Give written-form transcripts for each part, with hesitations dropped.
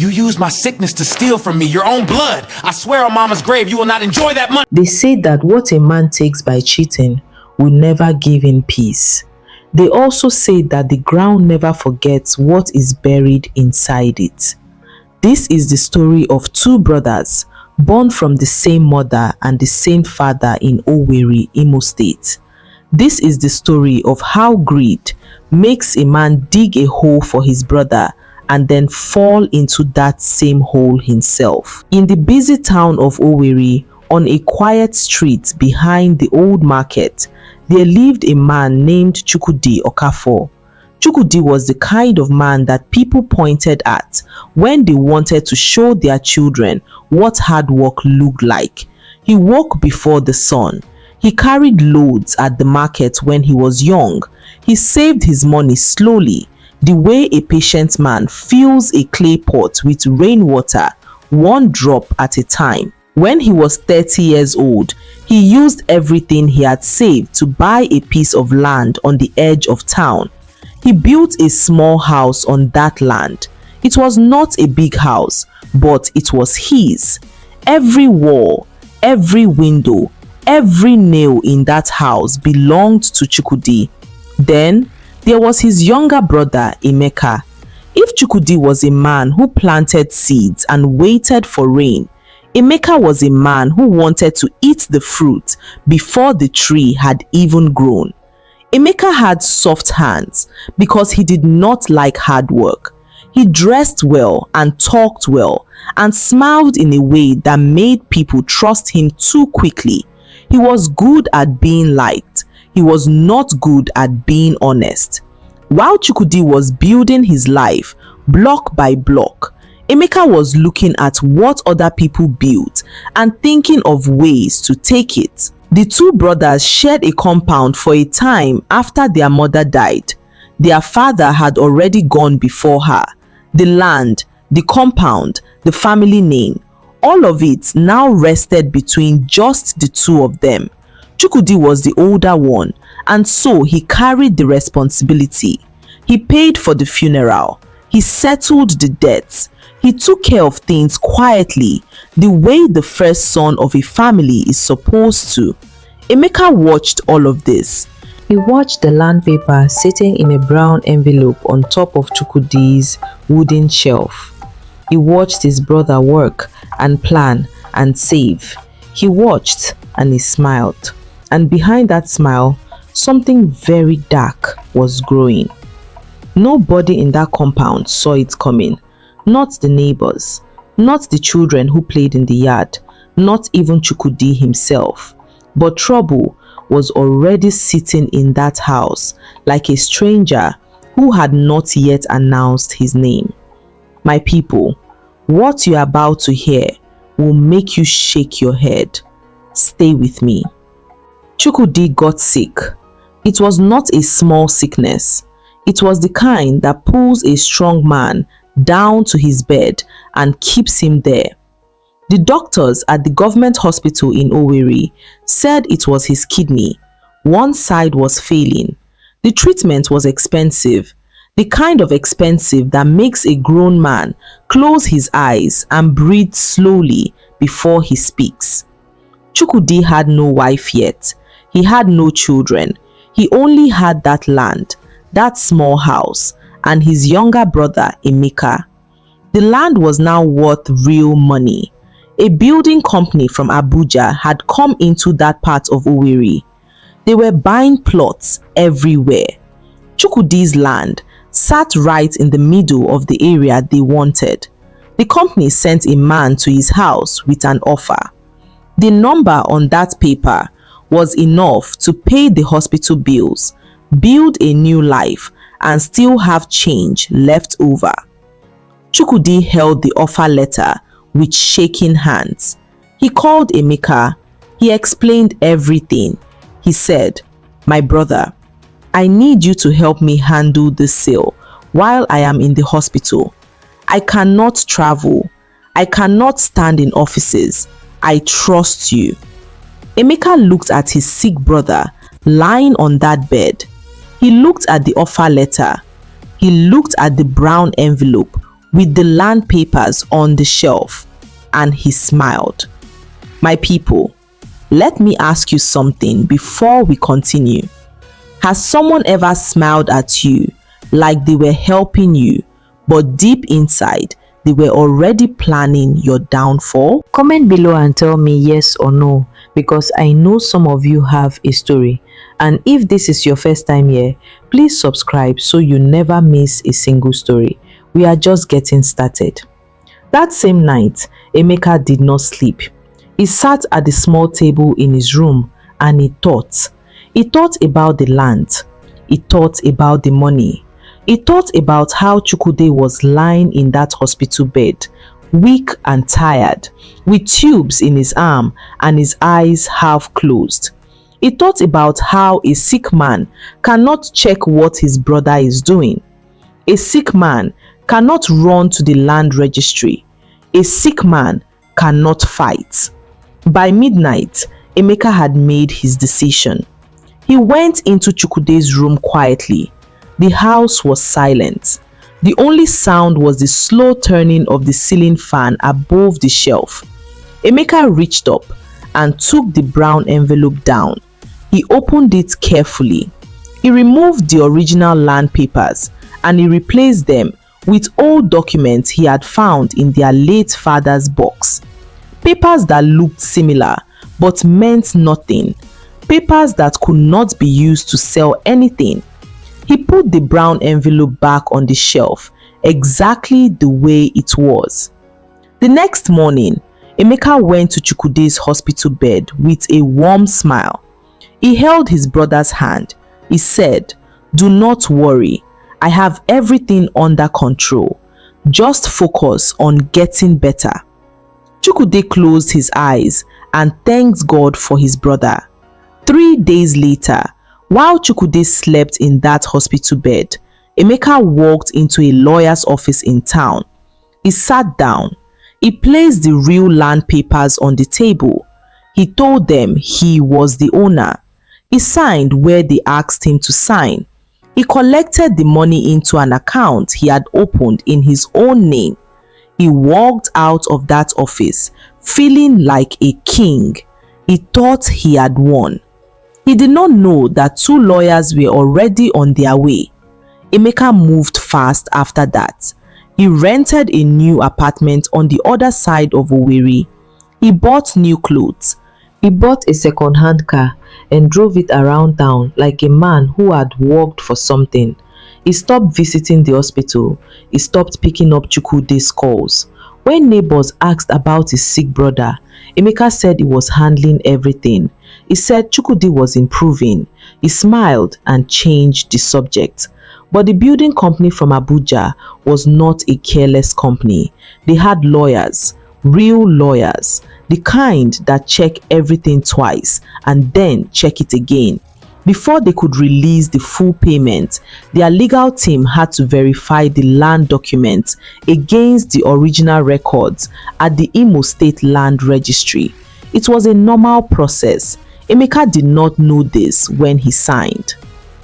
You used my sickness to steal from me, your own blood. I swear on mama's grave, you will not enjoy that money. They say that what a man takes by cheating will never give him peace. They also say that the ground never forgets what is buried inside it. This is the story of two brothers born from the same mother and the same father in Owerri, Imo State. This is the story of how greed makes a man dig a hole for his brother and then fall into that same hole himself. In the busy town of Owerri, on a quiet street behind the old market, there lived a man named Chukwudi Okafor. Chukwudi was the kind of man that people pointed at when they wanted to show their children what hard work looked like. He woke before the sun. He carried loads at the market when he was young. He saved his money slowly, the way a patient man fills a clay pot with rainwater, one drop at a time. When he was 30 years old, he used everything he had saved to buy a piece of land on the edge of town. He built a small house on that land. It was not a big house, but it was his. Every wall, every window, every nail in that house belonged to Chukwudi. Then there was his younger brother Emeka. If Chukwudi was a man who planted seeds and waited for rain, Emeka was a man who wanted to eat the fruit before the tree had even grown. Emeka had soft hands because he did not like hard work. He dressed well and talked well and smiled in a way that made people trust him too quickly. He was good at being liked. He was not good at being honest. While Chukwudi was building his life block by block, Emeka was looking at what other people built and thinking of ways to take it. The two brothers shared a compound for a time after their mother died. Their father had already gone before her. The land, the compound, the family name, all of it now rested between just the two of them. Chukwudi was the older one, and so he carried the responsibility. He paid for the funeral. He settled the debts. He took care of things quietly, the way the first son of a family is supposed to. Emeka watched all of this. He watched the land paper sitting in a brown envelope on top of Chukwudi's wooden shelf. He watched his brother work and plan and save. He watched and he smiled. And behind that smile, something very dark was growing. Nobody in that compound saw it coming. Not the neighbors, not the children who played in the yard, not even Chukwudi himself. But trouble was already sitting in that house like a stranger who had not yet announced his name. My people, what you are about to hear will make you shake your head. Stay with me. Chukwudi got sick. It was not a small sickness. It was the kind that pulls a strong man down to his bed and keeps him there. The doctors at the government hospital in Owerri said it was his kidney. One side was failing. The treatment was expensive, the kind of expensive that makes a grown man close his eyes and breathe slowly before he speaks. Chukwudi had no wife yet. He had no children. He only had that land, that small house, and his younger brother Emeka. The land was now worth real money. A building company from Abuja had come into that part of Owerri. They were buying plots everywhere. Chukwudi's land sat right in the middle of the area they wanted. The company sent a man to his house with an offer. The number on that paper was enough to pay the hospital bills, build a new life, and still have change left over. Chukwudi held the offer letter with shaking hands. He called Emeka. He explained everything. He said, "My brother, I need you to help me handle this sale while I am in the hospital. I cannot travel. I cannot stand in offices. I trust you." Emeka looked at his sick brother lying on that bed. He looked at the offer letter. He looked at the brown envelope with the land papers on the shelf, and he smiled. My people, let me ask you something before we continue. Has someone ever smiled at you like they were helping you, but deep inside they were already planning your downfall? Comment below and tell me yes or no, because I know some of you have a story. And if this is your first time here, please subscribe so you never miss a single story. We are just getting started. That same night, Emeka did not sleep. He sat at the small table in his room and he thought. He thought about the land. He thought about the money. He thought about how Chukwudi was lying in that hospital bed, weak and tired, with tubes in his arm and his eyes half closed. He thought about how a sick man cannot check what his brother is doing. A sick man cannot run to the land registry. A sick man cannot fight. By midnight, Emeka had made his decision. He went into Chukwudi's room quietly. The house was silent. The only sound was the slow turning of the ceiling fan above the shelf. Emeka reached up and took the brown envelope down. He opened it carefully. He removed the original land papers and he replaced them with old documents he had found in their late father's box. Papers that looked similar but meant nothing. Papers that could not be used to sell anything. He put the brown envelope back on the shelf, exactly the way it was. The next morning, Emeka went to Chukwudi's hospital bed with a warm smile. He held his brother's hand. He said, "Do not worry. I have everything under control. Just focus on getting better." Chukwudi closed his eyes and thanked God for his brother. 3 days later, while Chukwudi slept in that hospital bed, Emeka walked into a lawyer's office in town. He sat down. He placed the real land papers on the table. He told them he was the owner. He signed where they asked him to sign. He collected the money into an account he had opened in his own name. He walked out of that office feeling like a king. He thought he had won. He did not know that 2 lawyers were already on their way. Emeka moved fast after that. He rented a new apartment on the other side of Owerri. He bought new clothes. He bought a second-hand car and drove it around town like a man who had worked for something. He stopped visiting the hospital. He stopped picking up Chukwudi's calls. When neighbors asked about his sick brother, Emeka said he was handling everything. He said Chukwudi was improving. He smiled and changed the subject. But the building company from Abuja was not a careless company. They had lawyers, real lawyers, the kind that check everything twice and then check it again. Before they could release the full payment, their legal team had to verify the land documents against the original records at the Imo State Land Registry. It was a normal process. Emeka did not know this when he signed.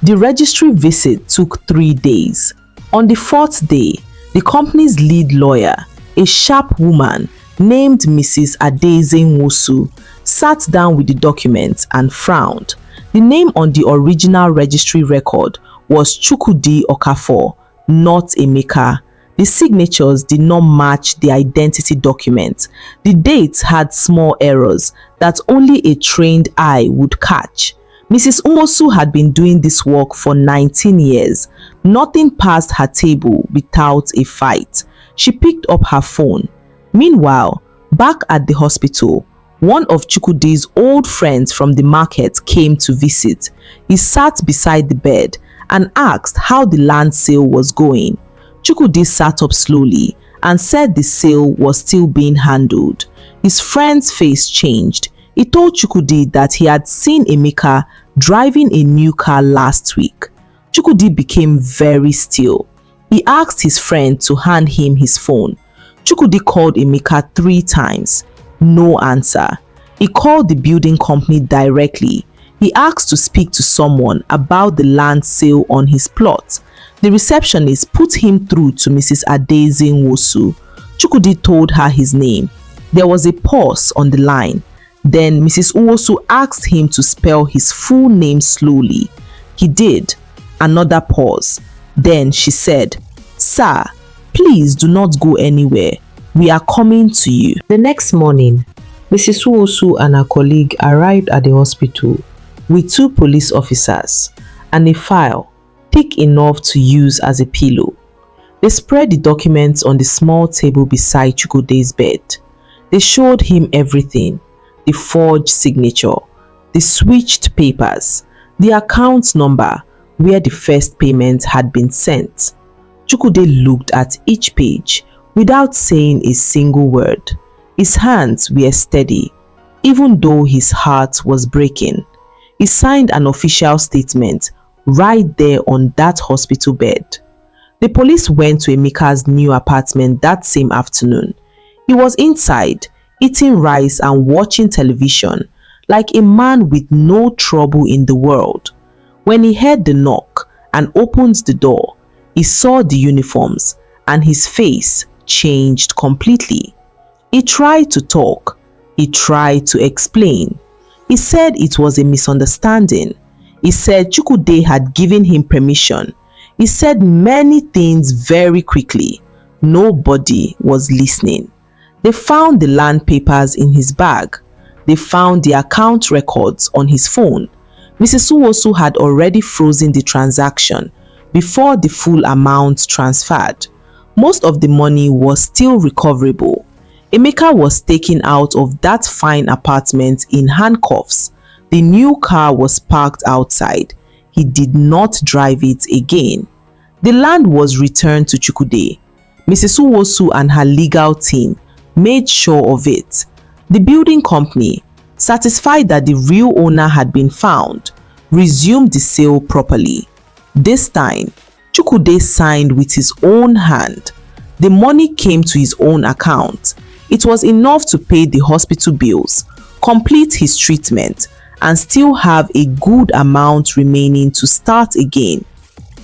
The registry visit took 3 days. On the 4th day, the company's lead lawyer, a sharp woman named Mrs. Adeze Nwosu, sat down with the documents and frowned. The name on the original registry record was Chukwudi Okafor, not Emeka. The signatures did not match the identity document. The dates had small errors that only a trained eye would catch. Mrs. Nwosu had been doing this work for 19 years. Nothing passed her table without a fight. She picked up her phone. Meanwhile, back at the hospital, one of Chukwudi's old friends from the market came to visit. He sat beside the bed and asked how the land sale was going. Chukwudi sat up slowly and said the sale was still being handled. His friend's face changed. He told Chukwudi that he had seen Emeka driving a new car last week. Chukwudi became very still. He asked his friend to hand him his phone. Chukwudi called Emeka 3 times. No answer. He called the building company directly. He asked to speak to someone about the land sale on his plot. The receptionist put him through to Mrs. Adaeze Nwosu. Chukwudi told her his name. There was a pause on the line. Then Mrs. Nwosu asked him to spell his full name slowly. He did. Another pause. Then she said, "Sir, please do not go anywhere. We are coming to you." The next morning, Mrs. Nwosu and her colleague arrived at the hospital with 2 police officers and a file thick enough to use as a pillow. They spread the documents on the small table beside Chukwudi's bed. They showed him everything: the forged signature, the switched papers, the account number where the first payment had been sent. Chukwudi looked at each page without saying a single word. His hands were steady, even though his heart was breaking. He signed an official statement right there on that hospital bed. The police went to Emeka's new apartment that same afternoon. He was inside, eating rice and watching television, like a man with no trouble in the world. When he heard the knock and opened the door, he saw the uniforms and his face changed completely. He tried to talk. He tried to explain. He said it was a misunderstanding. He said Chukwudi had given him permission. He said many things very quickly. Nobody was listening. They found the land papers in his bag. They found the account records on his phone. Mrs. Nwosu had already frozen the transaction before the full amount transferred. Most of the money was still recoverable. Emeka was taken out of that fine apartment in handcuffs. The new car was parked outside. He did not drive it again. The land was returned to Chukwudi. Mrs. Nwosu and her legal team made sure of it. The building company, satisfied that the real owner had been found, resumed the sale properly. This time, Chukwudi signed with his own hand. The money came to his own account. It was enough to pay the hospital bills, complete his treatment, and still have a good amount remaining to start again.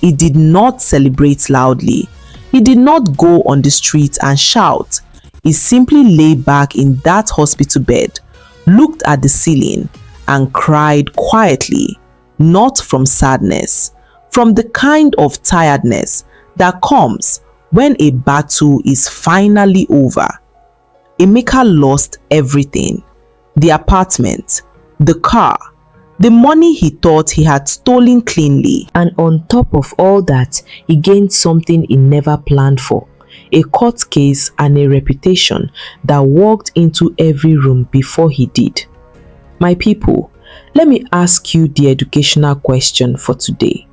He did not celebrate loudly. He did not go on the street and shout. He simply lay back in that hospital bed, looked at the ceiling, and cried quietly, not from sadness, from the kind of tiredness that comes when a battle is finally over. Emeka lost everything: the apartment, the car, the money he thought he had stolen cleanly. And on top of all that, he gained something he never planned for: a court case and a reputation that walked into every room before he did. My people, let me ask you the educational question for today.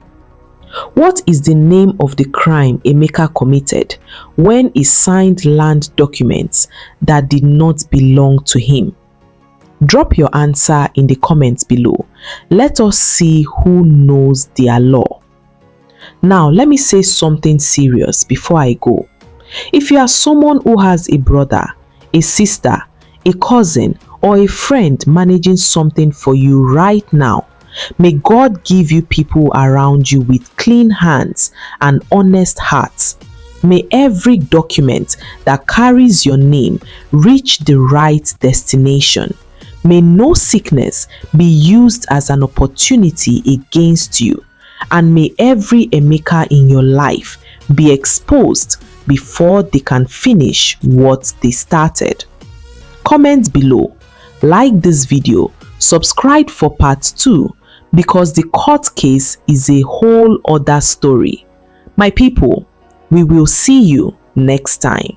What is the name of the crime Emeka committed when he signed land documents that did not belong to him? Drop your answer in the comments below. Let us see who knows their law. Now, let me say something serious before I go. If you are someone who has a brother, a sister, a cousin, or a friend managing something for you right now, may God give you people around you with clean hands and honest hearts. May every document that carries your name reach the right destination. May no sickness be used as an opportunity against you. And may every Emeka in your life be exposed before they can finish what they started. Comment below, like this video, subscribe for part 2, because the court case is a whole other story. My people, we will see you next time.